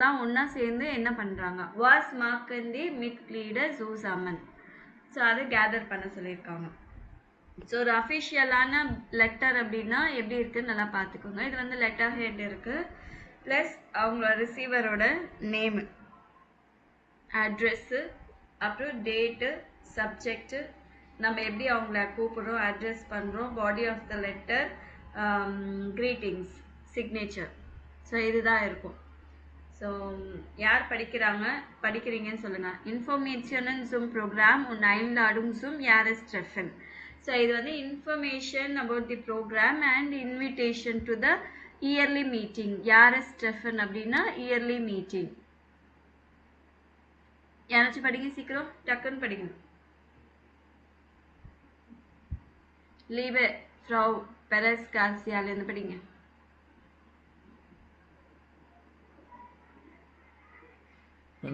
தான் ஒன்றா சேர்ந்து என்ன பண்ணுறாங்க, வாஸ் மார்க்கண்டி Mitglieder zusammen. ஸோ அதை கேதர் பண்ண சொல்லியிருக்காங்க. ஸோ ஒரு அஃபிஷியலான லெட்டர் அப்படின்னா எப்படி இருக்குன்னு நல்லா பார்த்துக்கோங்க. இது வந்து லெட்டர் ஹெட் இருக்குது, ப்ளஸ் அவங்களோட ரிசீவரோட நேமு, அட்ரெஸ்ஸு, அப்புறம் டேட்டு, சப்ஜெக்ட்டு, நம்ம எப்படி அவங்கள கூப்பிடுறோம், அட்ரஸ் பண்ணுறோம், body of the letter, greetings, signature. So இதுதான் இருக்கும். ஸோ யார் படிக்கிறீங்கன்னு சொல்லுங்கள். இன்ஃபர்மேஷன் ஜூம் ப்ரோக்ராம் உன் ஐன்லாடும் ஜூம் யாரஸ் ட்ரெஃபன். ஸோ இது வந்து information about the program and invitation to the yearly meeting. யாரஸ் ட்ரெஃபன் அப்படின்னா இயர்லி மீட்டிங். யாராச்சும் படிங்க, சீக்கிரம் டக்குன்னு படிங்க. லீபே ஃப்ரau பெரஸ் கார்சியாலேருந்து படிங்க.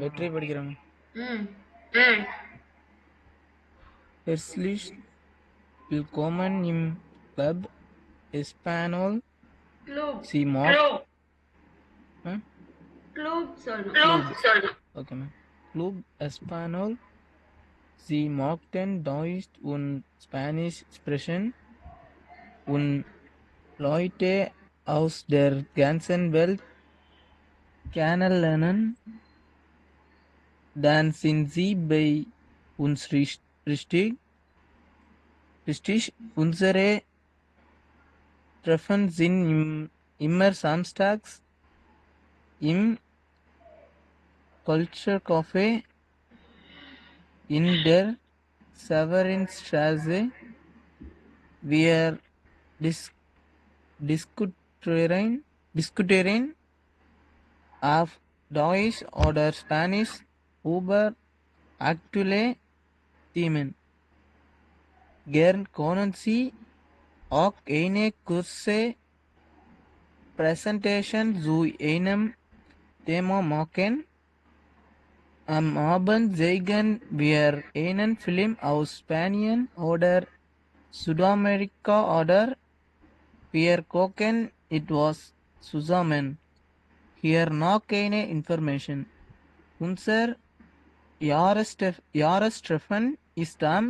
வெற்றி படிக்கிறாங்க. Herzlich willkommen im Club Español. Sie mag Club சொல்லணும். Okay ma'am. Club Español. Sie magten Deutsch und Spanisch sprechen und Leute aus der ganzen Welt kennenlernen. Dann sind sie bei uns richtig. Unsere Treffen sind immer samstags im Culture Café in der Severinstraße. Wir diskutieren auf Deutsch oder Spanisch über aktuelle Themen. Gern können Sie auch eine kurze Präsentation zu einem Thema machen. Am Abend zeigen wir einen Film aus Spanien oder Südamerika oder wir kochen etwas zusammen. Hier noch eine Information. Unser Jahrestreffen ist am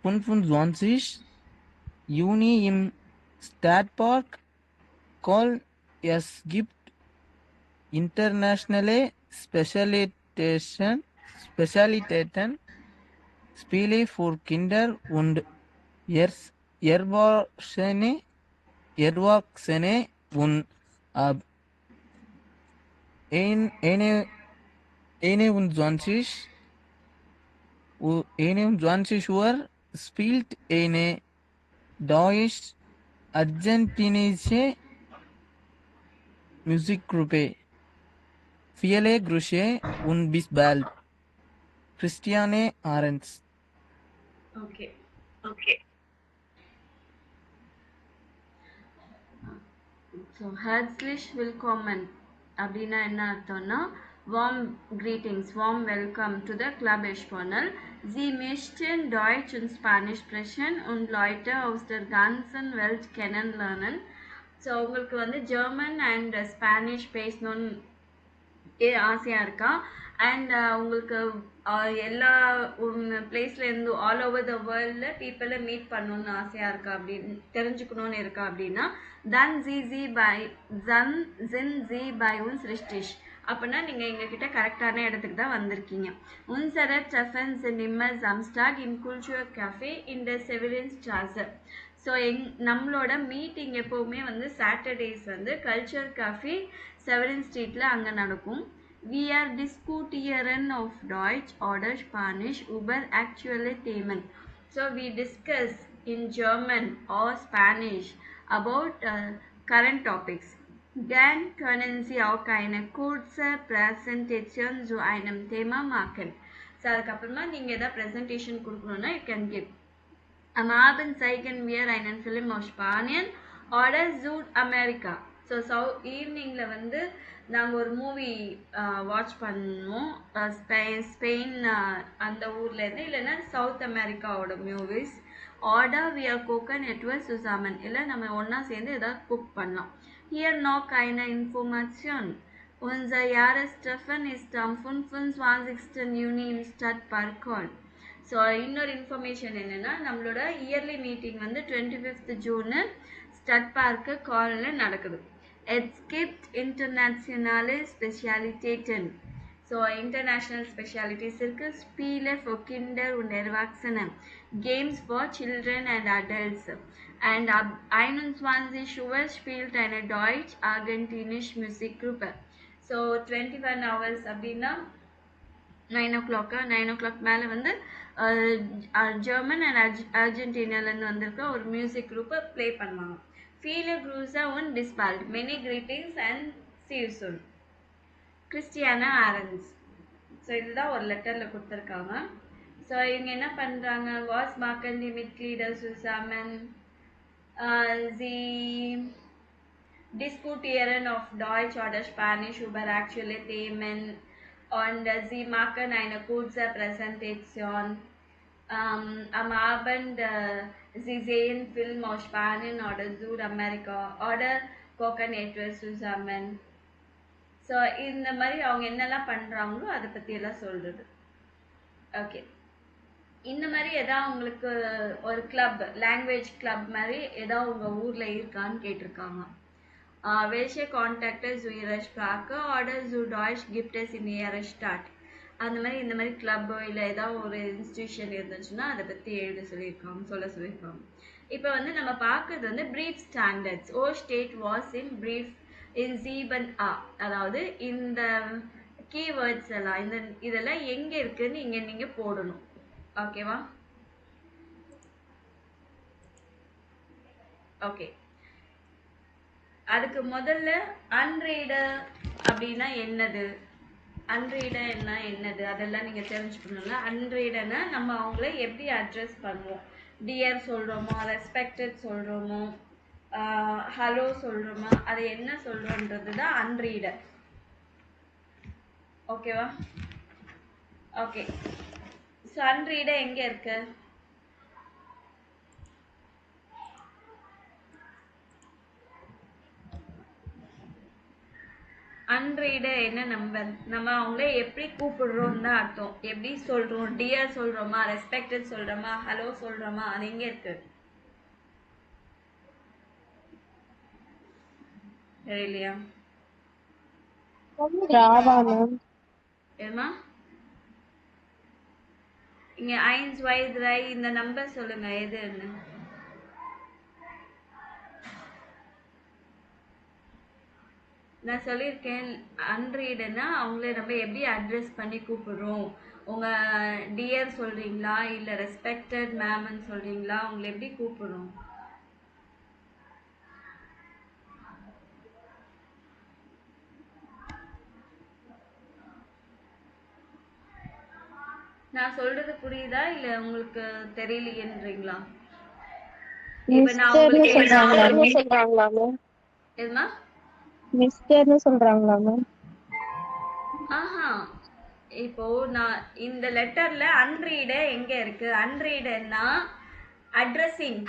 25. Juni im Stadtpark Köln. Es gibt internationale Spezialitäten, Spiele für Kinder und Erwachsene und ab 21 Uhr spielt eine deutsch-argentinische Musikgruppe. Viele Grüße und bis bald. Christiane Ahrens. Okay. So herzlich willkommen அப்படின்னா என்ன அர்த்தம்னா warm greetings, warm welcome to the Club Español. Sie möchten Deutsch und Spanisch sprechen und Leute aus der ganzen Welt kennenlernen. So உங்களுக்கு வந்து German and Spanish பேசணும்னு ஆசையாக இருக்கா, and உங்களுக்கு எல்லா பிளேஸ்லேருந்து ஆல் ஓவர் த வேர்ல்டில் பீப்புளை மீட் பண்ணணுன்னு ஆசையாக இருக்கா அப்படின்னு தெரிஞ்சுக்கணுன்னு இருக்கா அப்படின்னா தன் ஜி பை உன்ஸ் ரிஷ்டிஷ் அப்படின்னா நீங்கள் எங்ககிட்ட கரெக்டான இடத்துக்கு தான் வந்திருக்கீங்க. உன்சர ட்ரெஃபன்ஸ் நிம்மர் சம்ஸ்டாக் இன் குல்ச்சுர் கேஃபே இன் த செவிலியன்ஸ் ஸ்ட்ராசர். ஸோ நம்மளோட மீட்டிங் எப்போவுமே வந்து சாட்டர்டேஸ் வந்து கல்ச்சர் காஃபே செவரின் ஸ்ட்ரீட்டில் அங்கே நடக்கும். We are diskutieren auf Deutsch oder Spanish über aktuelle Themen. So we discuss in German or Spanish about current topics. Dann können Sie auch eine kurze Präsentation zu einem Thema machen. So அதுக்கப்புறமா நீங்கள் எதாவது presentation கொடுக்கணுன்னா you can give. Am Abend zeigen wir einen Film aus Spanien oder Südamerika. So ஈவினிங்கில் வந்து நாங்கள் ஒரு movie watch பண்ணுவோம், Spain அந்த ஊர்லேருந்து, இல்லைன்னா சவுத் அமெரிக்காவோட மூவிஸ். ஆர்டர் வி ஆர் கோக்கன் நெட்வொர்க் சுசாமன், இல்லை நம்ம ஒன்றா சேர்ந்து எதாவது குக் பண்ணலாம். ஹியர் நோ கைன இன்ஃபர்மேஷன் Unser Jahrestreffen ist am 25. Juni im Stadtpark. So இன்னொரு இன்ஃபர்மேஷன் என்னென்னா நம்மளோட இயர்லி மீட்டிங் வந்து 25th ஜூனு ஸ்டட் பார்க்கு காலில் நடக்குது. Es gibt internationale Spezialitäten. So international specialities இருக்குது. Spiele für Kinder und Erwachsene, Games for Children and Adults. And ab 21 Uhr spielt eine deutsch-argentinische Musikgruppe. So 21 hours அப்படின்னா 9 o'clock 9 o'clock மேலே வந்து German and அர்ஜென்டினாலேருந்து வந்திருக்க ஒரு music குரூப்பை play பண்ணுவாங்க. Viele Grüße und bis bald. Many greetings and see you soon. Christiana Aaron's. So இதுதான் ஒரு லெட்டரில் கொடுத்துருக்காங்க. ஸோ இவங்க என்ன பண்ணுறாங்க, was machen die Mitglieder zusammen, sie diskutieren auf Deutsch oder Spanisch über aktuelle Themen und sie machen eine kurze Präsentation. Am Abend sie sehen Film aus Spanien oder Südamerika oder kochen etwas zusammen. So இந்த மாதிரி அவங்க என்னெல்லாம் பண்ணுறாங்களோ அதை பற்றியெல்லாம் சொல்கிறது. Okay, இந்த மாதிரி எதாவது உங்களுக்கு ஒரு கிளப், லாங்குவேஜ் கிளப் மாதிரி எதாவது உங்கள் ஊரில் இருக்கான்னு கேட்டிருக்காங்க. Welche Kontakte zu Ihrer Sprache oder zu Deutsch gibt es in Ihrer Stadt? அந்த மாதிரி இந்த மாதிரி கிளப்போ இல்லை ஏதாவது ஒரு இன்ஸ்டிடியூஷன் இருந்துச்சுன்னா அதை பற்றி சொல்ல சொல்லியிருக்காங்க. இப்போ வந்து நம்ம பார்க்குறது வந்து ப்ரீஃப் ஸ்டாண்டர்ட்ஸ். ஓ ஸ்டேட் வாஸ் இன் ப்ரீஃப் இன் 7A. அதாவது இந்த கீவேர்ட்ஸ் எல்லாம் இதெல்லாம் எங்கே இருக்குன்னு இங்கே நீங்கள் போடணும். ஓகேவா? ஓகே, அதுக்கு முதல்ல அன்ரீடர் அப்படின்னா என்னது, அன்ரீடர்னா என்னது அதெல்லாம் நீங்கள் தெரிஞ்சுக்கணும்ல. அன்ரீடர்னா நம்ம அவங்கள எப்படி அட்ரஸ் பண்ணுவோம், டியர் சொல்கிறோமோ, ரெஸ்பெக்டட் சொல்கிறோமோ, ஹலோ சொல்கிறோமோ, அதை என்ன சொல்கிறோன்றது தான் அன்ரீடர். ஓகேவா? ஓகே, ஸோ அன்ரீடர் எங்கே இருக்கு? அன்ரீடர் என்ன நம்பர், நம்ம அவங்கள எப்படி கூப்பிடுறோம்னு தான் அர்த்தம். எப்படி சொல்கிறோம், டியர் சொல்கிறோமா, ரெஸ்பெக்டட் சொல்கிறோமா, ஹலோ சொல்கிறோமா, அது எங்கே இருக்கு? தெரியலையா? ஏமா இங்கே 1 2 3 இந்த நம்பர் சொல்லுங்க எதுன்னு. நான் சொல்லியிருக்கேன், அன்ரீடுன்னா அவங்கள நம்ம எப்படி அட்ரஸ் பண்ணி கூப்பிடுறோம். உங்கள் டியர் சொல்கிறீங்களா இல்லை ரெஸ்பெக்டட் மேம்னு சொல்கிறீங்களா, அவங்கள எப்படி கூப்பிடுறோம்? நான் சொல்றது புரியுதா இல்ல உங்களுக்கு தெரியலையேன்றீங்களா? இப்ப நான் உங்களுக்கு சொல்றாங்களா? எதுமா மிஸ்டர்னு சொல்றாங்களா மேம்? ஆஹா, இப்போ நான் இந்த லெட்டர்ல அன்ரீடர் எங்க இருக்கு? அன்ரீடர்னா அட்ரஸிங்,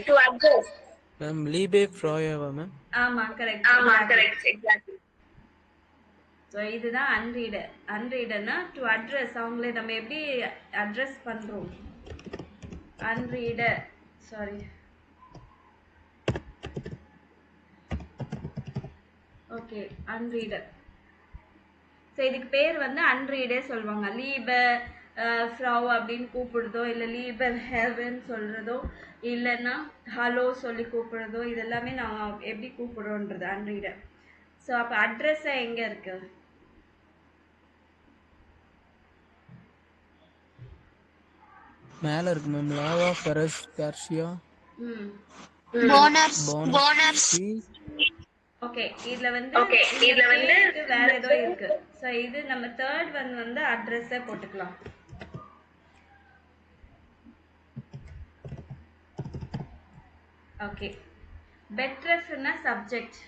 டு அட்ரஸ். மேம் லீபே ஃப்ராயவா மேம்? ஆமா கரெக்ட், எக்ஸாக்ட்லி. ஸோ இதுதான் அன்ரீடர். அன்ரீடர்னா டு அட்ரஸ், அவங்கள நம்ம எப்படி அட்ரஸ் பண்ணுறோம். அன்ரீடர், சாரி, ஓகே, அன்ரீடர். ஸோ இதுக்கு பேர் வந்து அன்ரீடர் சொல்லுவாங்க. லீபர் ஃப்ராவ் அப்படின்னு கூப்பிடுறதோ, இல்லை லீபர் ஹெவன் சொல்கிறதோ, இல்லைன்னா ஹலோ சொல்லி கூப்பிடுறதோ, இதெல்லாமே நான் எப்படி கூப்பிடுறோன்றது அன்ரீடர். ஸோ அப்போ அட்ரஸை எங்கே இருக்கு? மேல இருக்கு மேம். லாவா ஃபெரஸ் கார்சியா போனர்ஸ். ஓகே, இதுல வந்து வேற ஏதோ இருக்கு. சோ இது நம்ம தேர்ட் ஒன் வந்து அட்ரஸை போட்டுக்கலாம். ஓகே, பெட்ரஸ்னா சப்ஜெக்ட்.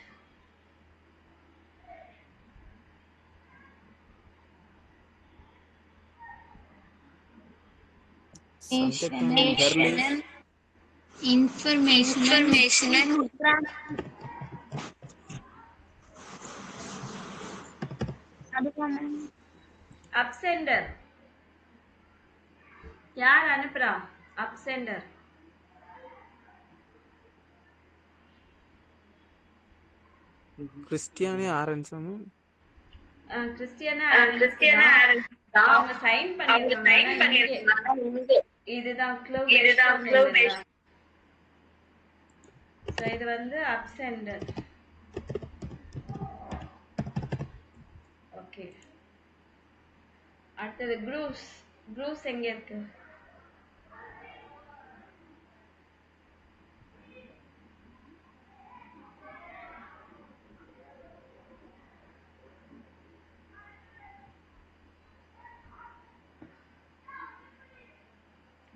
Informational அப்செண்டர் யார் அனுப்புறா? அப்செண்டர் கிறிஸ்டியானி ஆரன்ஸாங்க. கிறிஸ்டியானா ஆரன்ஸ் தான். அவங்க சைன் பண்ணிருக்காங்க. இதுதான் க்ளோவ். ஸோ இது வந்து அப்செண்டர். ஓகே, அடுத்தது க்ரூஸ். க்ரூஸ் எங்க இருக்கு?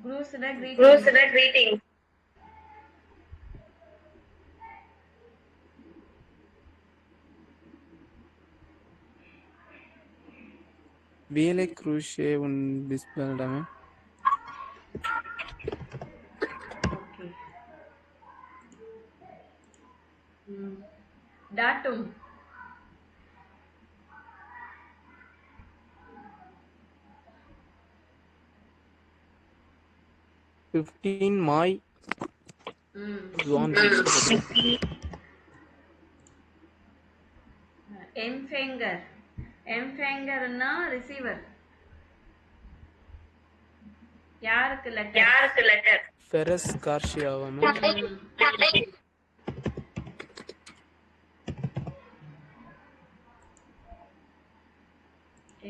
க்ரூஸ்னா greeting. Viele Grüße und bis bald. Okay. டாட்டும். Mai 20. எம்ஃபேங்கர். எம்ஃபேங்கர்னா ரிசீவர். யாருக்கு லெட்டர்? Feras Garcia.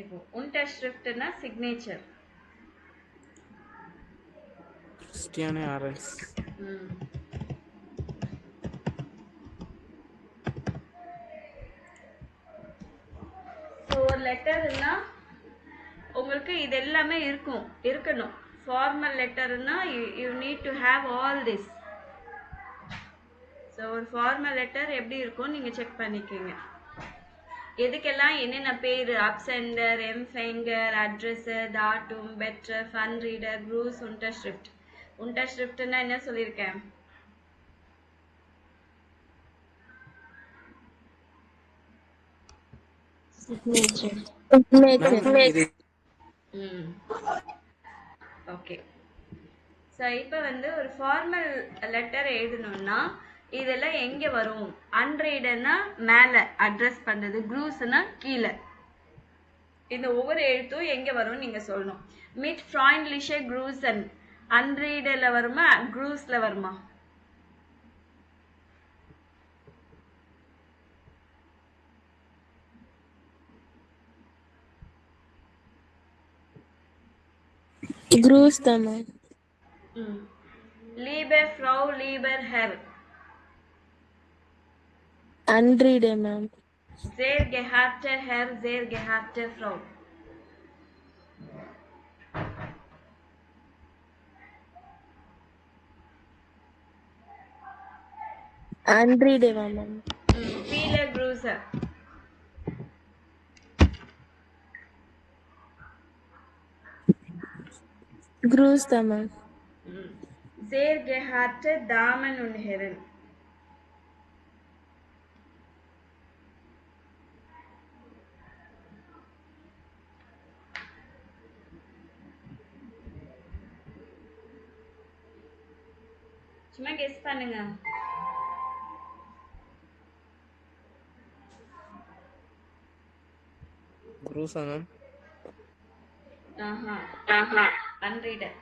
இப்போ Unterschriftனா சிக்னேச்சர். Christiane Arens. ஸோ ஒரு லெட்டர்னா உங்களுக்கு இது எல்லாமே இருக்கணும். ஃபார்மல் லெட்டர்னா you need to have all this. So ஒரு ஃபார்மல் லெட்டர் எப்படி இருக்கும் நீங்கள் செக் பண்ணிக்கோங்க. எதுக்கெல்லாம் என்னென்ன பேர்? அப்செண்டர், எம்ஃபேங்கர், அட்ரஸர், டாட்டும், பெட்டர், ஃபன் ரீடர், க்ரூஸ், உண்டர்ஸ்கிரிப்ட். உண்டர்ஸ்கிரிப்ட்னா என்ன சொல்லியிருக்கேன்? ஓகே. ஸோ இப்போ வந்து ஒரு ஃபார்மல் லெட்டர் எழுதணும்னா இதெல்லாம் எங்கே வரும்? அன்ரீடர்னா மேலே அட்ரஸ் பண்ணுறது, க்ரூஸ்னா கீழே. இந்த ஒவ்வொரு எழுத்தும் எங்கே வரும்னு நீங்கள் சொல்லணும். மிட் ஃப்ராய்ண்ட்லிஷே க்ரூசன் அன்ரீடரில் வருமா, க்ரூஸில் வருமா? க்ரூஸ் தான் மேம். லீபர் ஃப்ரௌ, லீபர் ஹெர். அன்ரீடே ma'am. Sehr geehrter Herr, sehr geehrte Frau. அன்ரீடே மேம். Viele Grüße. க்ரூஸ் தான் ma'am. Sehr geehrte Damen und Herren. சும்மா கெஸ் பண்ணுங்க. Grusa ma'am. அன்ரீடர்.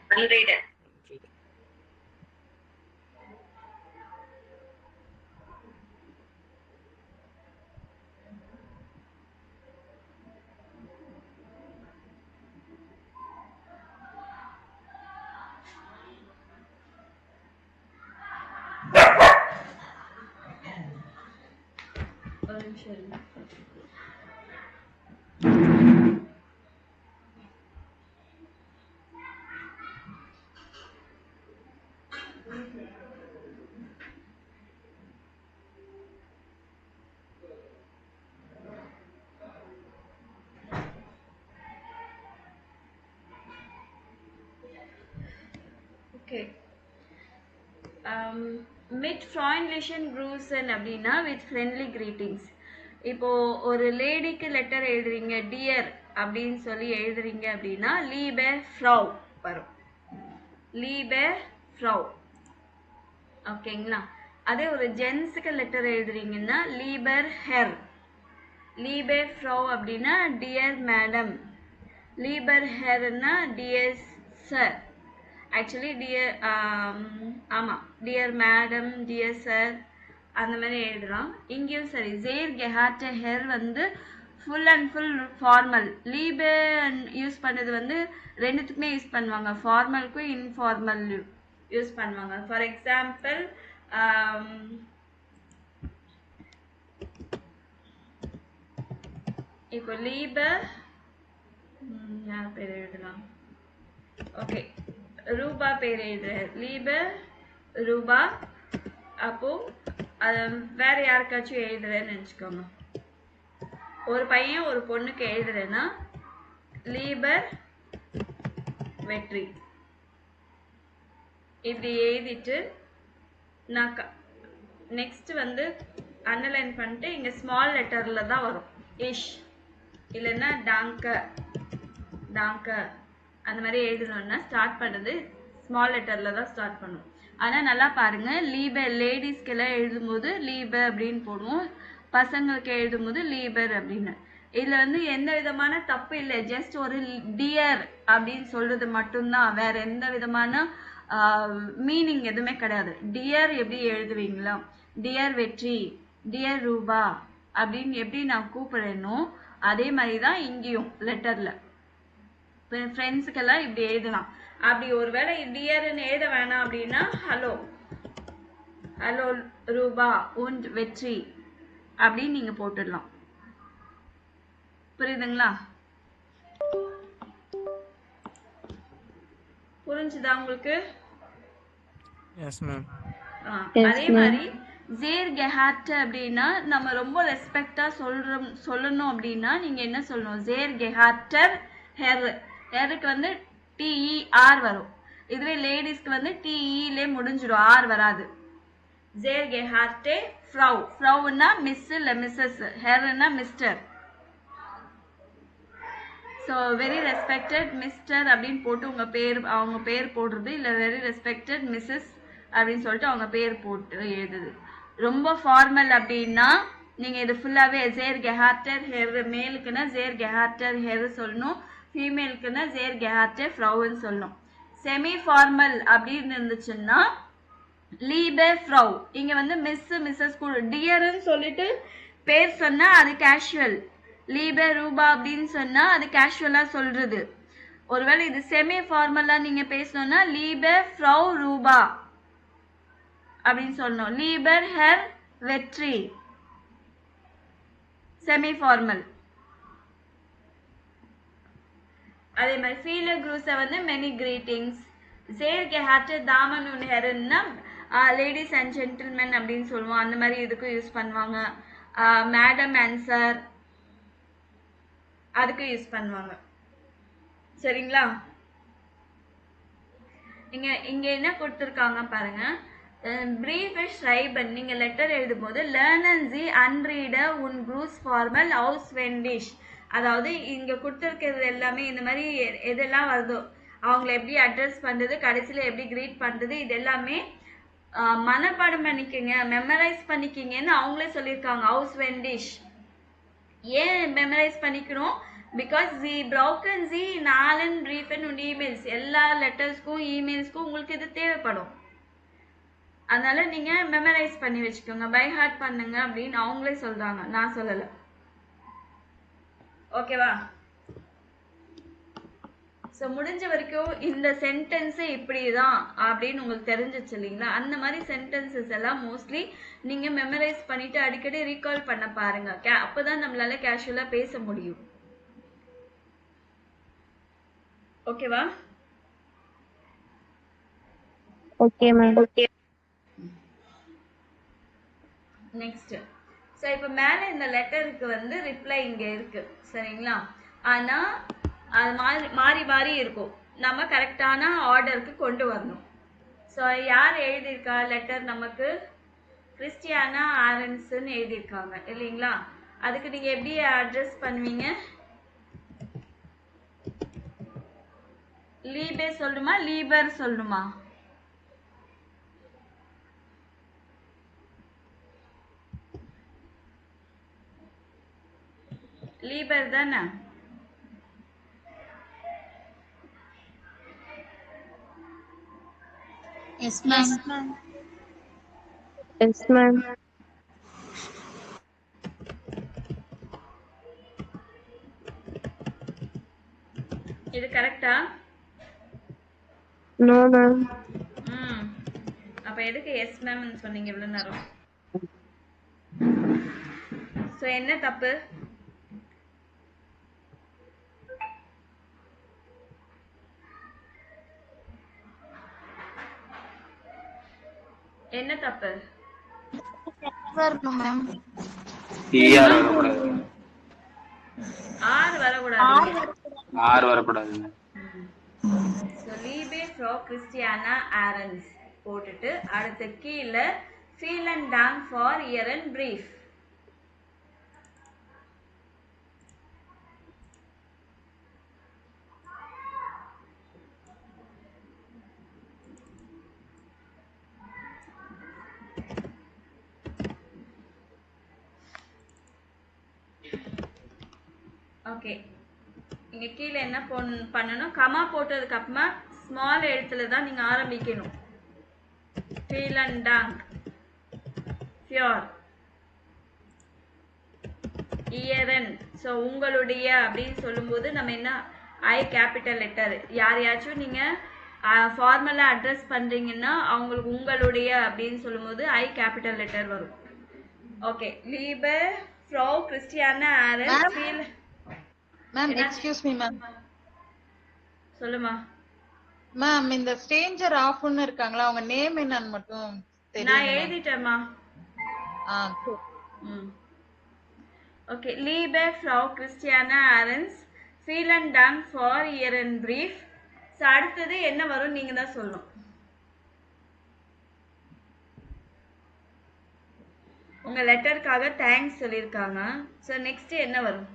ஒரு நிமிஷம் இருங்க. ஓகே. மிட் ஃப்ராய்ண்ட்லிஷன் க்ரூசன் அப்படின்னா வித் ஃப்ரெண்ட்லி கிரீட்டிங்ஸ். இப்போ ஒரு லேடிக்கு லெட்டர் எழுதுறீங்க டியர் அப்படின்னு சொல்லி எழுதுறீங்க அப்படின்னா லீபே ஃப்ரௌ வரும். லீபே ஃப்ரௌ. ஓகேங்களா? அதே ஒரு ஜென்ஸுக்கு லெட்டர் எழுதுறீங்கன்னா லீபர் ஹெர். லீபே ஃப்ரௌ அப்படின்னா டியர் மேடம். லீபர் ஹெர்னா டியர் சார். ஆக்சுவலி டியர் ஆமாம் டியர் மேடம் டியர் சார் அந்த மாதிரி எழுதலாம். இங்கேயும் சரி. ஜேர் கெஹார்ட் ஹெர் வந்து ஃபுல் அண்ட் ஃபுல் ஃபார்மல். லீபே யூஸ் பண்ணது வந்து ரெண்டுத்துக்குமே யூஸ் பண்ணுவாங்க, ஃபார்மலுக்கும் இன்ஃபார்மல் யூஸ் பண்ணுவாங்க. ஃபார் எக்ஸாம்பிள் இப்போ லீபே யார் பேர் எழுதலாம்? ஓகே, ரூபா பேர் எழுதுறாரு. லீபே ரூபா. அப்போ அது வேற யாருக்காச்சும் எழுதுறேன்னு நினச்சிக்கோங்க. ஒரு பையன் ஒரு பொண்ணுக்கு எழுதுறேன்னா லீபர் வெற்றி. இப்படி எழுதிட்டு நான் நெக்ஸ்ட் வந்து அண்டர்லைன் பண்ணிட்டு இங்கே ஸ்மால் லெட்டரில் தான் வரும். இஷ் இல்லைன்னா டாங்க டாங்க அந்த மாதிரி எழுதணும்னா ஸ்டார்ட் பண்ணுறது ஸ்மால் லெட்டரில் தான் ஸ்டார்ட் பண்ணும். ஆனால் நல்லா பாருங்கள், லீபர் லேடிஸ்க்கெல்லாம் எழுதும்போது லீபர் அப்படின்னு போடுவோம், பசங்களுக்கு எழுதும்போது லீபர் அப்படின்னு. இதில் வந்து எந்த விதமான தப்பு இல்லை. ஜஸ்ட் ஒரு டியர் அப்படின்னு சொல்கிறது மட்டும்தான், வேற எந்த விதமான மீனிங் எதுவுமே கிடையாது. டியர் எப்படி எழுதுவீங்களா, டியர் வெற்றி, டியர் ரூபா அப்படின்னு எப்படி நான் கூப்பிடுறேனோ அதே மாதிரி தான் இங்கேயும் லெட்டரில் ஃப்ரெண்ட்ஸுக்கெல்லாம் இப்படி எழுதலாம். அப்படி ஒருவேளை டியர்னு எழுத வேணாம் அப்படின்னா ஹலோ, ஹலோ ரூபா உண்ட் வெற்றி அப்படின்னு நீங்கள் போட்டுடலாம். புரியுதுங்களா? புரிஞ்சுதா உங்களுக்கு? Yes ma'am. அதே மாதிரி ஜேர் கெஹார்ட் அப்படின்னா நம்ம ரொம்ப ரெஸ்பெக்டா சொல்லணும் அப்படின்னா நீங்க என்ன சொல்லணும்? ஜேர் கெஹார்டர் ஹெர். ஹெருக்கு வந்து டிஇஆர் வரும். இதுவே லேடிஸ்க்கு வந்து டிஇலே முடிஞ்சிடும், ஆர் வராது. ஜேர் கெஹார்டே ஃப்ரௌ. ஃப்ரௌன்னா மிஸ் இல்ல மிஸ்ஸஸ், ஹெர்னா Mr. So very respected Mr அப்படின்னு போட்டு உங்க பேர் அவங்க பேர் போடுறது, இல்லை வெரி ரெஸ்பெக்டட் மிஸ்ஸஸ் அப்படின்னு சொல்லிட்டு அவங்க பேர் போட்டு எழுதுது. ரொம்ப ஃபார்மல் அப்படின்னா நீங்க இது ஃபுல்லாவே ஜேர் கெஹார்டர் ஹெர். மேலுக்குன்னா ஜேர் கெஹார்டர் ஹெர் சொல்லணும், ஃபீமேலுக்குன்னா ஜேர் கெஹார்டர் ஃப்ரௌன்னு சொல்லணும். செமி ஃபார்மல் அப்படின்னு இருந்துச்சுன்னா லீபே ஃப்ரௌ. இங்க வந்து மிஸ் மிஸ்ஸஸ் கூட டியர்னு சொல்லிட்டு பேர் சொன்னா அது கேஷுவல். லீபே ரூபா அப்படின்னு சொன்னா அது கேஷுவலா சொல்றது. ஒருவேளை இது செமி ஃபார்மலா நீங்க பேசணும்னா லீபே ஃப்ரௌ ரூபா அப்படின்னு சொல்லணும். லீபர் ஹெர் வெற்றி செமி ஃபார்மல். அதே மாதிரி ஃபீலர் குரூஸை வந்து மெனி கிரீட்டிங்ஸ். ஜேர் கெஹார்ட் தாமன் உன் ஹெர்னா லேடிஸ் அண்ட் ஜென்டில்மென் அப்படின்னு சொல்லுவோம், அந்த மாதிரி இதுக்கும் யூஸ் பண்ணுவாங்க. மேடம் ஆன்சர் அதுக்கு யூஸ் பண்ணுவாங்க. சரிங்களா? இங்க என்ன கொடுத்துருக்காங்க பாருங்க. பிரீஃப் ஷரைபன். நீங்க லெட்டர் எழுதும் போது லேர்னன் சி அன்ரீட உன் குரூஸ் ஃபார்மல் அவுஸ்வெண்டிஷ். அதாவது இங்க கொடுத்துருக்கிறது எல்லாமே இந்த மாதிரி எதெல்லாம் வருதோ அவங்கள எப்படி அட்ரஸ் பண்றது, கடைசியில எப்படி கிரீட் பண்றது, இது எல்லாமே மனப்பாடம் பண்ணிக்கங்க, மெமரைஸ் பண்ணிக்கிங்கன்னு அவங்களே சொல்லியிருக்காங்க. அவுஸ்வெண்டிஷ். ஏன் மெமரைஸ் பண்ணிக்கணும்? பிகாஸ் சி ப்ரௌக்கன் சி நாலன் பிரீஃபன் உண்ட் இமெயில்ஸ், எல்லா லெட்டர்ஸ்க்கும் இமெயில்ஸ்க்கும் உங்களுக்கு இது தேவைப்படும். அதனால நீங்க மெமரைஸ் பண்ணி வச்சுக்கோங்க, பை ஹார்ட் பண்ணுங்க அப்படின்னு அவங்களே சொல்றாங்க, நான் சொல்லல. ஓகேவா? ஸோ முடிஞ்ச வரைக்கும் இந்த சென்டென்ஸ் இப்படிதான் அப்படின்னு உங்களுக்கு தெரிஞ்சிச்சு இல்லைங்களா? அந்த மாதிரி சென்டென்சஸ் எல்லாம் மோஸ்ட்லி நீங்க மெமரைஸ் பண்ணிட்டு அடிக்கடி ரீகால் பண்ண பாருங்க. அப்பதான் நம்மளால கேஷுவலா பேச முடியும். ஓகேவா? Okay ma'am. Okay. Next. So இப்போ மேலே இந்த லெட்டருக்கு வந்து ரிப்ளை இங்கே இருக்கு, சரிங்களா? ஆனால் அது மாறி மாறி இருக்கும். நம்ம கரெக்டான ஆர்டருக்கு கொண்டு வரணும். ஸோ யார் எழுதியிருக்கா லெட்டர்? நமக்கு கிறிஸ்டியானா ஆரன்ஸ்ன்னு எழுதியிருக்காங்க இல்லைங்களா? அதுக்கு நீங்க எப்படி அட்ரஸ் பண்ணுவீங்க? லீபே சொல்லணுமா லீபர் சொல்லணுமா? லீபர் தானே? Yes, ma'am. Yes, ma'am. இது கரெக்டா? No, ma'am. அப்ப எதுக்கு எஸ் மேம்னு சொன்னீங்க இவ்வளவு நேரம்? சோ என்ன தப்பு? என்ன தப்பு? வரணும் மேம். ER வரக்கூடாது. ஆர் வரக்கூடாது. ஆர் வரக்கூடாதுங்க. ஸோ லீபே ஃப்ரோ கிறிஸ்டியானா ஆரன்ஸ் போட்டுட்டு அடுத்து கீழே ஃபீல் அண்ட் டாங் ஃபார் இயரன் பிரீஃப். ஓகே, இங்க கீழே என்ன பண்ணணும், கமா போட்டதுக்கு அப்புறமா ஸ்மால் எழுத்துல தான் நீங்க ஆரம்பிக்கணும். ஃபீல் அண்ட் டாங் ஃபியோர் இயரன். ஸோ உங்களுடைய அப்படின்னு சொல்லும்போது நம்ம என்ன ஐ கேபிட்டல் லெட்டர். யாரையாச்சும் நீங்க ஃபார்மலா அட்ரஸ் பண்றீங்கன்னா அவங்களுக்கு உங்களுடைய அப்படின்னு சொல்லும்போது ஐ கேபிட்டல் லெட்டர் வரும். ஓகே, லீபர் ஃப்ரோ Christiana Arens feel. Ma'am excuse me ma'am. சொல்லுமா மேம், இந்த ஸ்ட்ரேஞ்சர் ஆஃப்னு இருக்காங்களா, அவங்க நேம் என்னன்னு மட்டும் தெரியும். நான் எழுதிட்டேம்மா. சரி. ஓகே, லீபே ஃப்ரோ கிறிஸ்டியானா ஆரன்ஸ் ஃபீல் அண்ட் டாங் ஃபார் இயரன் பிரீஃப். ஸோ அடுத்தது என்ன வரும் நீங்க தான் சொல்லணும். உங்க லெட்டருக்காக தேங்க்ஸ் சொல்லியிருக்காங்க. ஸோ நெக்ஸ்ட் என்ன வரும்?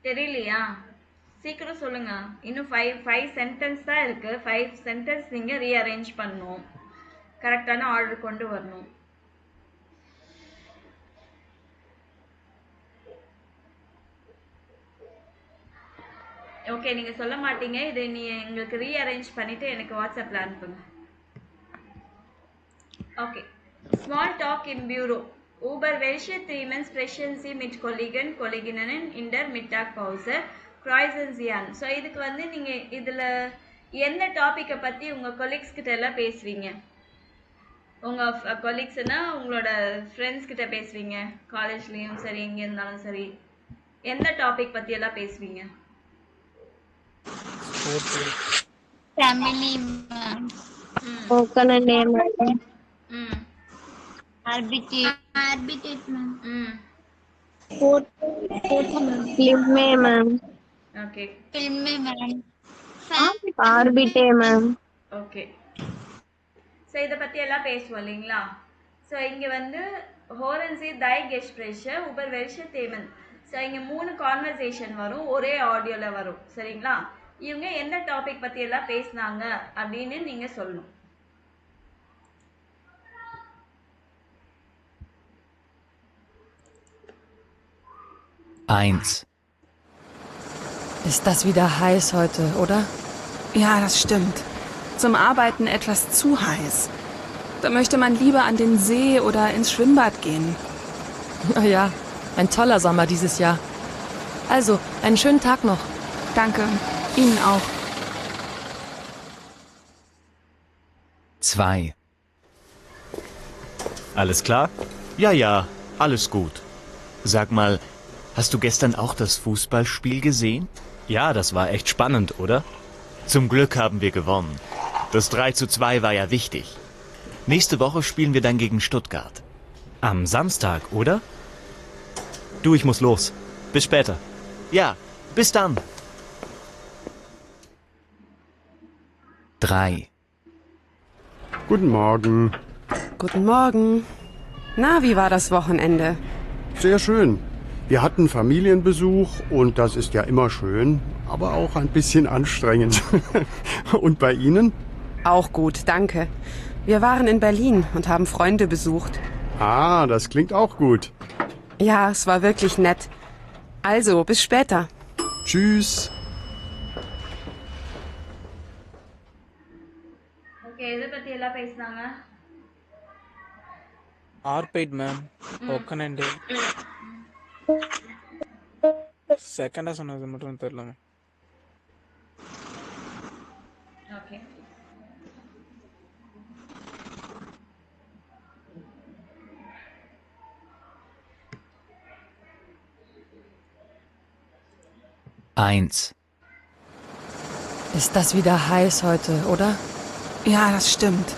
தெரியலையா? சீக்கிரம் சொல்லுங்க. இன்னும் ஃபைவ் சென்டென்ஸ் தான் இருக்கு. 5 சென்டென்ஸ் நீங்க ரீஅரேஞ்ச் பண்ணணும், கரெக்டான ஆர்டர் கொண்டு வரணும். ஓகே, நீங்க சொல்ல மாட்டீங்க. இதை நீ எங்களுக்கு ரீஅரேஞ்ச் பண்ணிட்டு எனக்கு வாட்ஸ்அப்ல அனுப்புங்க. ஓகே, ஸ்மால் டாக் இன் பியூரோ. Über welche Themen sprechen Sie mit Kollegen, Kolleginnen in der Mittagspause? Kreuzen Sie an. So இதுக்கு வந்து நீங்க இதுல எந்த டாபிக்கை பத்தி உங்க கொலீக்ஸ் கிட்ட எல்லாம் பேசுவீங்க? உங்க கொலீக்ஸ்னா உங்களோட ஃப்ரெண்ட்ஸ் கிட்ட பேசுவீங்க, காலேஜ்லயும் சரி எங்க இருந்தாலும் சரி. எந்த டாபிக் பத்தி எல்லாம் பேசுவீங்க? Family, ma'am. Spoken and name. Arbitrate, ma'am. Film में, ma'am. ஓகே, Film में, ma'am. Arbitrate, ma'am. Okay. So இதை பத்தி எல்லாம் பேசுவோம் இல்லைங்களா? ஸோ இங்க வந்து ஹோரன்சி தை கெஸ்ப்ரேஷ உபர் வெல்ஷ தேமன். ஸோ இங்க 3 கான்வர்சேஷன் வரும், ஒரே ஆடியோல வரும். சரிங்களா? இவங்க எந்த டாபிக் பத்தி எல்லாம் பேசினாங்க அப்படின்னு நீங்க சொல்லணும். Eins. Ist das wieder heiß heute, oder? Ja, das stimmt. Zum Arbeiten etwas zu heiß. Da möchte man lieber an den See oder ins Schwimmbad gehen. Na ja, ein toller Sommer dieses Jahr. Also, einen schönen Tag noch. Danke. Ihnen auch. 2. Alles klar? Ja, ja, alles gut. Sag mal, hast du gestern auch das Fußballspiel gesehen? Ja, das war echt spannend, oder? Zum Glück haben wir gewonnen. Das 3:2 war ja wichtig. Nächste Woche spielen wir dann gegen Stuttgart. Am Samstag, oder? Du, ich muss los. Bis später. Ja, bis dann. 3. Guten Morgen. Guten Morgen. Na, wie war das Wochenende? Sehr schön. Wir hatten Familienbesuch und das ist ja immer schön, aber auch ein bisschen anstrengend. Und bei Ihnen? Auch gut, danke. Wir waren in Berlin und haben Freunde besucht. Ah, das klingt auch gut. Ja, es war wirklich nett. Also, bis später. Tschüss. Okay எதை பத்தி எல்லாம் பேசுனாங்க? ஆர்பைட் ma'am ஒக்கனண்டு செகண்டா சொன்னது மட்டும் தெரியல ma'am. Okay Eins. Ist das wieder heiß heute, oder? Ja, das stimmt.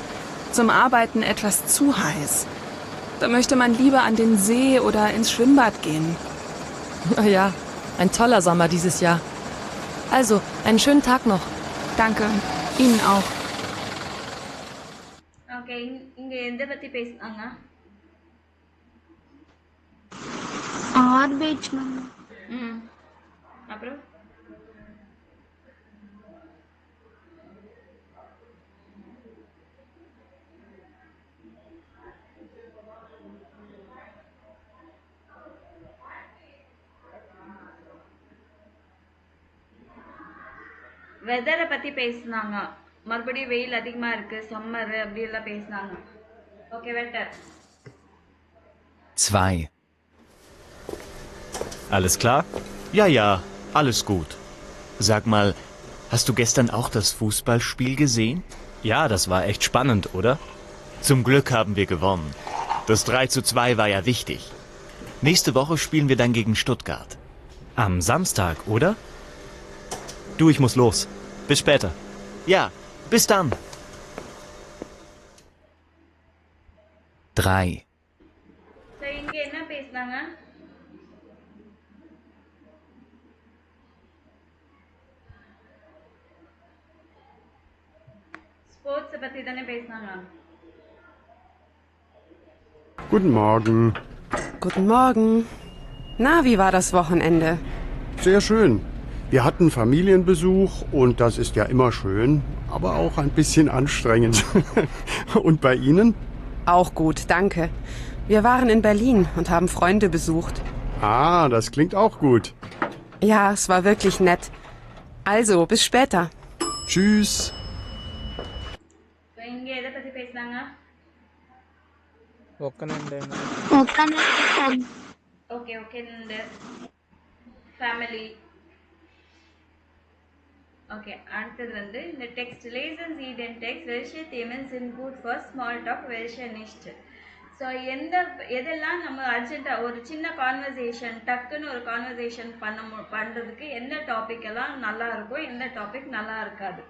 Zum Arbeiten etwas zu heiß. Da möchte man lieber an den See oder ins Schwimmbad gehen. Ja, ein toller Sommer dieses Jahr. Also, einen schönen Tag noch. Danke. Ihnen auch. Okay இங்க எதை பத்தி பேசுனாங்க? Orbit ma'am. ம் அப்புறம் வெதரை பத்தி பேசுனாங்க. மறுபடியும் வெயில் அதிகமா இருக்கு, சம்மர் அப்படி எல்லாம் பேசுனாங்க. Okay வெட்டர். 2. Alles klar? Ja, ja, alles gut. Sag mal, hast du gestern auch das Fußballspiel gesehen? Ja, das war echt spannend, oder? Zum Glück haben wir gewonnen. Das 3:2 war ja wichtig. Nächste Woche spielen wir dann gegen Stuttgart. Am Samstag, oder? Du, ich muss los. Bis später. Ja, bis dann. 3. So இங்க என்ன பேசுனாங்க? Sports பத்தி தானே பேசுனாங்க. Guten Morgen. Guten Morgen. Na, wie war das Wochenende? Sehr schön. Wir hatten Familienbesuch und das ist ja immer schön, aber auch ein bisschen anstrengend. Und bei Ihnen? Auch gut, danke. Wir waren in Berlin und haben Freunde besucht. Ah, das klingt auch gut. Ja, es war wirklich nett. Also, bis später. Tschüss. So இங்க எதை பத்தி பேசுனாங்க? ஒக்கனண்டு okay okay family. Okay அடுத்தது வந்து இந்த text lessons ஈடன் டெக்ஸ்ட் வெல்ஷே தேமன் சின் குட் ஃபார் ஸ்மால் டாக் வெல்ஷே நிஷ்ட். ஸோ எதெல்லாம் நம்ம அர்ஜென்ட்டாக ஒரு சின்ன கான்வர்சேஷன் டக்குன்னு ஒரு கான்வர்சேஷன் பண்ணுறதுக்கு எந்த டாபிக் எல்லாம் நல்லா இருக்கும், எந்த டாபிக் நல்லா இருக்காது.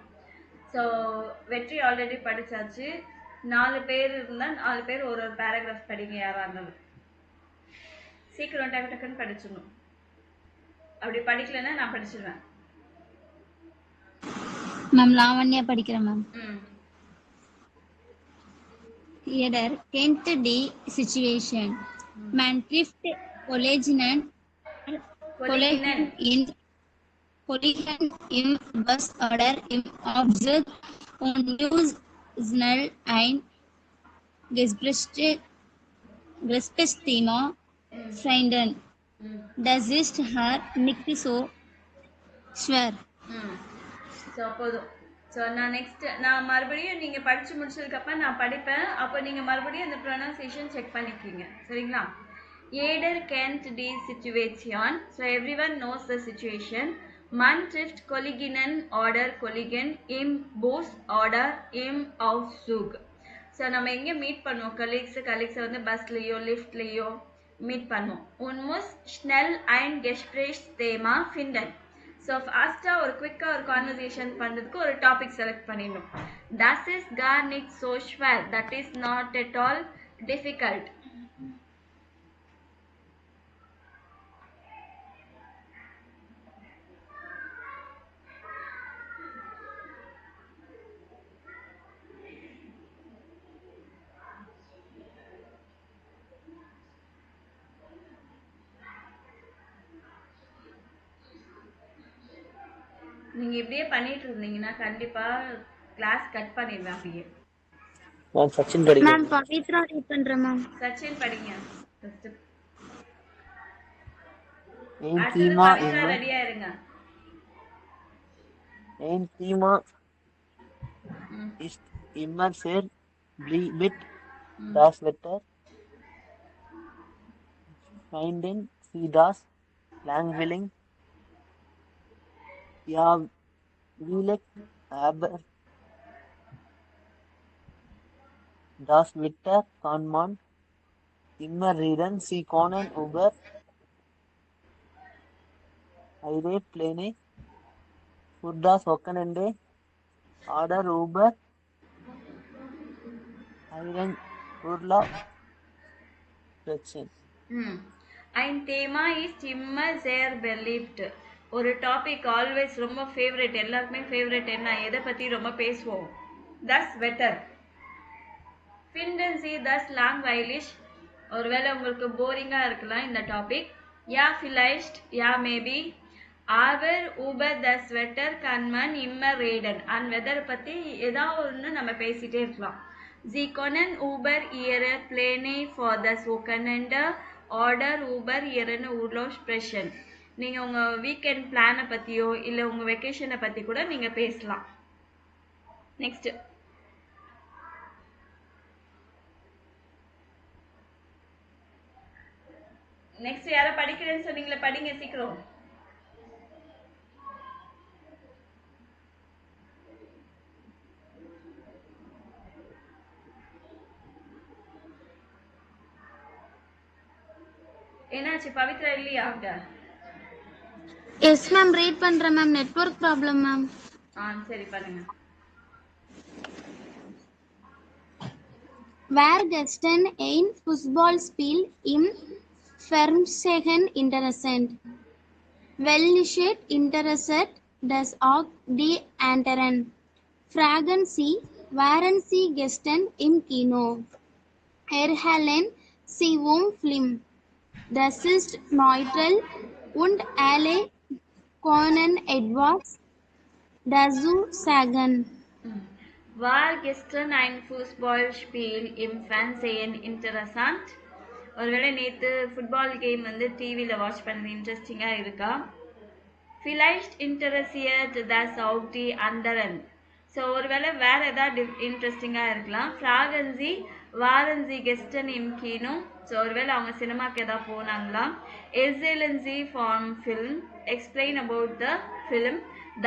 ஸோ வெற்றி ஆல்ரெடி படித்தாச்சு. 4 பேர் இருந்தால் 4 பேர் ஒரு ஒரு பேராகிராஃப் படிங்க யாராக இருந்தாலும். சீக்கிரம் டக்கு டக்குன்னு படிச்சிடணும். அப்படி படிக்கலைன்னா நான் படிச்சிடுவேன். மேம் லாவண்யா படிக்கிறேன் ma'am. Here, Kent D situation. Man trifft collision in bus order im observe on news snell ein Thema Seinden. Das ist her nicht so schwer. So போதும். ஸோ நான் நான் மறுபடியும் நீங்கள் படித்து முடிச்சதுக்கப்புறம் நான் படிப்பேன். அப்போ நீங்கள் மறுபடியும் அந்த ப்ரொனன்சியேஷன் செக் பண்ணிக்கிங்க, சரிங்களா? ஏடர் கேன்ட் டி சிச்சுவேஷன். So everyone knows the situation. மன் ட்ரிஃப்ட் கொலிகினன் ஆர்டர் கொலிகன் இம் போஸ் ஆர்டர் இம் ஆஃப் சூக். ஸோ நம்ம எங்கே மீட் பண்ணுவோம்? கலீக்ஸை வந்து பஸ்லேயோ லிஃப்ட்லேயோ மீட் பண்ணுவோம். Un muss schnell ein Gesprächsthema finden. So ஃபாஸ்ட்டாக ஒரு குவிக்காக ஒரு கான்வர்சேஷன் பண்ணுறதுக்கு ஒரு டாபிக் செலக்ட் பண்ணிடணும். Das ist gar nicht so schwer. That is not at all difficult. நீங்க இப்படியே பண்ணிட்டு இருந்தீங்கன்னா கண்டிப்பா கிளாஸ் கட் பண்ணிடுவேன் அப்படியே. மேம் சச்சின் படிக்கிறேன். மேம் பவித்ரா ரீட் பண்றேன் மேம். சச்சின் படிங்க. ஃபர்ஸ்ட் Ein அடுத்து Thema பவித்ரா immer, ரெடியா இருங்க. ein Thema ist immer sehr mit das Wetter finden Sie das langweilig? Ja, vielleicht, aber das Wetter kann man immer reden. Sie können über Airplane für das Wochenende oder über Ihren Urlaub sprechen. Ein Thema ist immer sehr beliebt. ஒரு topic always ரொம்ப favourite, எல்லாருக்குமே favourite. என்ன எதை பற்றி ரொம்ப பேசுவோம்? தஸ் வெட்டர். finden Sie das langweilig? ஒருவேளை உங்களுக்கு போரிங்காக இருக்கலாம் இந்த டாபிக். யா vielleicht, yeah maybe. aber über das Wetter kann man immer reden. And weather பற்றி ஏதாவது ஒன்று நம்ம பேசிகிட்டே இருக்கலாம். Sie können über ihre Pläne for das Wochenende oder über ihren Urlaub sprechen. நீங்கள் உங்கள் வீக்கெண்ட் பிளானை பற்றியோ இல்லை உங்கள் வெக்கேஷனை பற்றி கூட நீங்கள் பேசலாம். நெக்ஸ்ட் நெக்ஸ்ட் யாரை படிக்கிறேன்னு சொன்னீங்களே, படிங்க சீக்கிரம். என்னாச்சு பவித்ரா இல்லையா அவங்க? எஸ் மேம் ரீட் பண்றேன் மேம். Network problem ma'am. சரி பண்ணுங்க. Wer gestern ein Fußballspiel im Fernsehen interessant? Welches interessiert das auch die anderen? Fragen Sie, waren Sie gestern im Kino? Erhalten Sie Film? Das ist neutral und alle können etwas dazu sagen. War gestern ein Fußballspiel im Fernsehen interessant? ஒருவேளை நேற்று football game வந்து டிவியில் watch பண்ணது இன்ட்ரெஸ்டிங்காக இருக்கா? vielleicht interessiert das auch die anderen. So ஒருவேளை வேறு ஏதாவது இன்ட்ரெஸ்டிங்காக இருக்கலாம். fragen Sie, waren Sie gestern im Kino? So ஒருவேளை அவங்க சினிமாக்கு ஏதாவது போனாங்களா? erzählen Sie vom Film, explain about the film.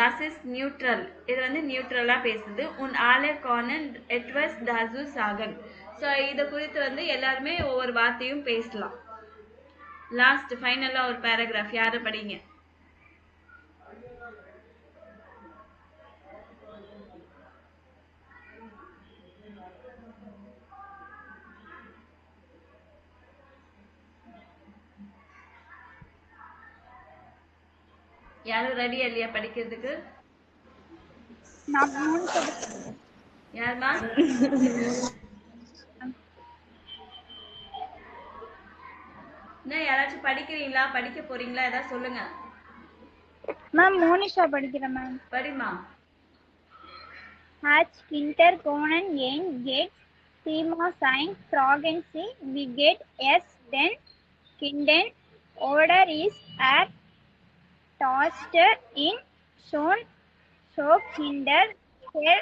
Das ist neutral. இது வந்து நியூட்ரலாக பேசுது. und alle können etwas dazu sagen. So இதை குறித்து வந்து எல்லாருமே ஒவ்வொரு வார்த்தையும் பேசலாம். லாஸ்ட் ஃபைனலாக ஒரு பேராகிராஃப் யாரை படிங்க. யாரும் ரெடியா இல்லையா படிக்கிறதுக்கு? யாருமா? யாராச்சும் படிக்கிறீங்களா, படிக்க போறீங்களா, ஏதாவது சொல்லுங்க. மேம் மோனிஷா படிக்கிறேன் ma'am. படிமா. Hat Kinder können ein get Thema sein, fragen Sie, wie geht es den Kindern oder ist Toaster in schon so Kinder her,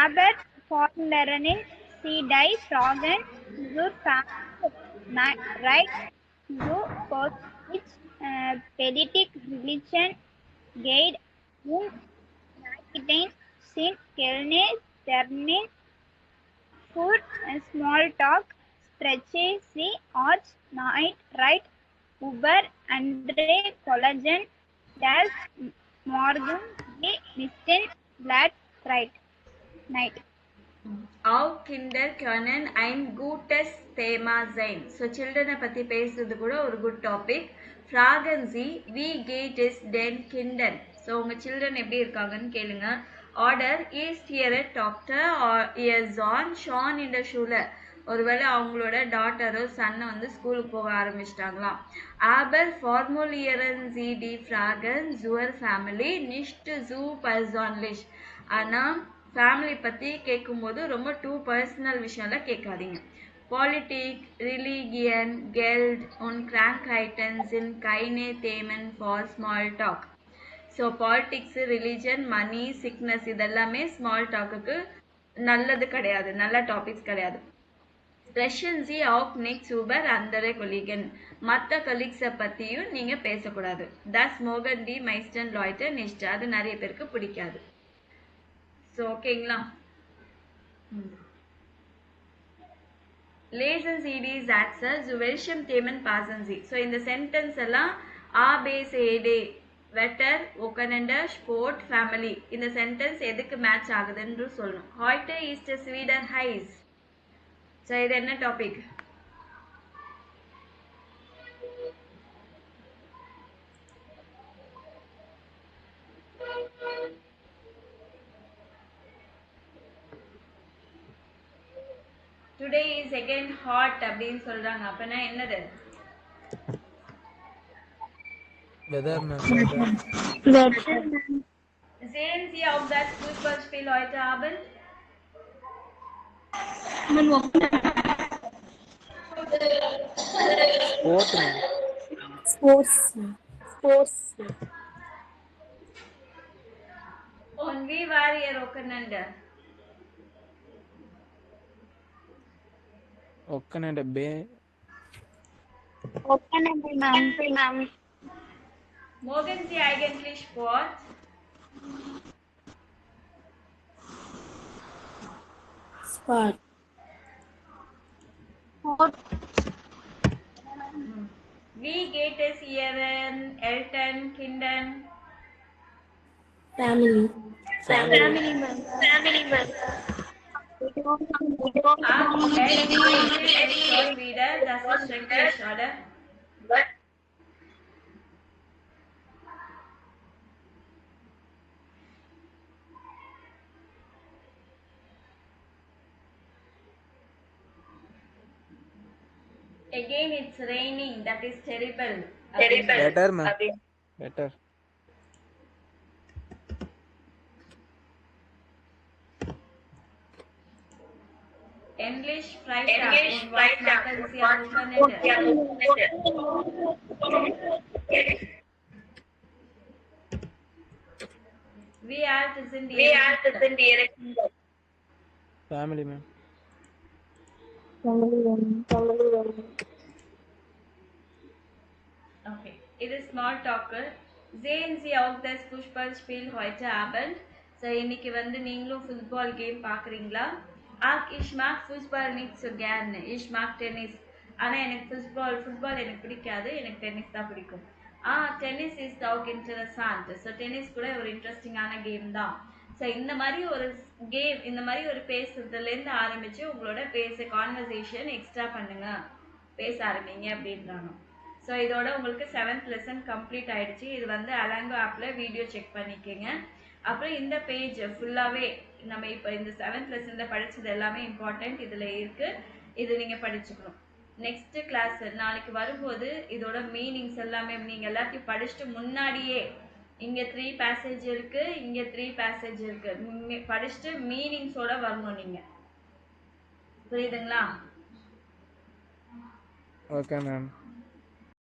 aber fordern Sie die Fragen zur Family, right? Du Coach, Politik, Religion, Guide und Marketing sind keine Termin für Small Talk. Spreche sie Arch Night Right über Andre Collagen das Morgen die Misten Black Fright Night. Auch Kinder können ein gutes Thema sein. So children பத்தி பேசுறது கூட ஒரு good topic. Fragen Sie, wie geht es den Kindern? So உங்க children எப்படி இருக்காங்கன்னு கேளுங்க. Order, is here a doctor or is John Sean in the Schule? ஒருவேளை அவங்களோட டாட்டரோ சன்னை வந்து ஸ்கூலுக்கு போக ஆரம்பிச்சிட்டாங்களாம். Aber formulieren Sie die Fragen zur Family nicht zu persönlich. ஆனால் ஃபேமிலி பற்றி கேட்கும்போது ரொம்ப டூ பர்சனல் விஷயம்லாம் கேட்காதீங்க. Politik, Religion, Geld und Krankheiten sind keine Themen for small talk. So politics, religion, money, sickness இதெல்லாமே ஸ்மால் டாக்குக்கு நல்லது கிடையாது, நல்ல டாபிக்ஸ் கிடையாது. Sprechen Sie auch nicht über andere Kollegen. மற்ற கொலீக்ஸை பற்றியும் நீங்கள் பேசக்கூடாது. Das mögen die meisten Leute nicht. அது நிறைய பேருக்கு பிடிக்காது. ஸோ ஓகேங்களா? Lesen Sie die Sätze, zu welchem Themen passen Sie? So இந்த சென்டென்ஸ் எல்லாம் ABCD Wetter, Wochenende, Sport, Family. இந்த சென்டென்ஸ் எதுக்கு மேட்ச் ஆகுதுன்னு சொல்லணும். Heute ist es wieder heiß. So இது என்ன topic? Today is again hot அப்படின்னு சொல்றாங்க. அப்பனா என்னது? Weather, ma'am. Sehen Sie auch das Fußballspiel heute Abend? Sport, ma'am. Sports. Und wie war Ihr Wochenende? Wochenende, Bay. Wochenende, ma'am. Mögen Sie eigentlich Sport? Sport. Wie geht es Ihren Eltern, Kindern? Family. Family, ma'am. Schon wieder, das ist schrecklich, oder? Again, it's raining. That is terrible. Better, ma'am. Better. English Freitag. Und was machen Sie am Wochenende? Wie alt sind Ihre Kinder? Family, ma'am. Okay. It is small talker. Sehen Sie auch das Fußballspiel heute Abend? So இன்னைக்கு வந்து நீங்களும் football game பார்க்குறீங்களா? Ich mag Fußball nicht so gerne. Ich mag Tennis. ஆனால் எனக்கு football எனக்கு பிடிக்காது, எனக்கு tennis தான் பிடிக்கும். Tennis is auch interessant. So tennis கூட ஒரு இன்ட்ரெஸ்டிங்கான கேம் தான். ஸோ இந்த மாதிரி ஒரு கேம், இந்த மாதிரி ஒரு பேசுறதுலேருந்து ஆரம்பித்து உங்களோட கான்வர்சேஷன் எக்ஸ்ட்ரா பண்ணுங்க, பேச ஆரம்பிங்க அப்படின்றாங்க. ஸோ இதோட உங்களுக்கு 7th லெசன் கம்ப்ளீட் ஆயிடுச்சு. இது வந்து அலாங்கோ ஆப்பில் வீடியோ செக் பண்ணிக்கோங்க. அப்புறம் இந்த பேஜ் ஃபுல்லாகவே நம்ம இப்போ இந்த 7th லெசனில் படித்தது எல்லாமே இம்பார்ட்டண்ட் இதில் இருக்குது. இது நீங்கள் படிச்சுக்கணும். நெக்ஸ்ட்டு கிளாஸ் நாளைக்கு வரும்போது இதோட மீனிங்ஸ் எல்லாமே நீங்கள் எல்லாத்தையும் படிச்சுட்டு முன்னாடியே இங்கே 3 பேசேஜ் இருக்குது, இங்கே 3 பேசேஜ் இருக்குது, படிச்சுட்டு மீனிங்ஸோட வரணும் நீங்கள். புரியுதுங்களா? Okay, ma'am.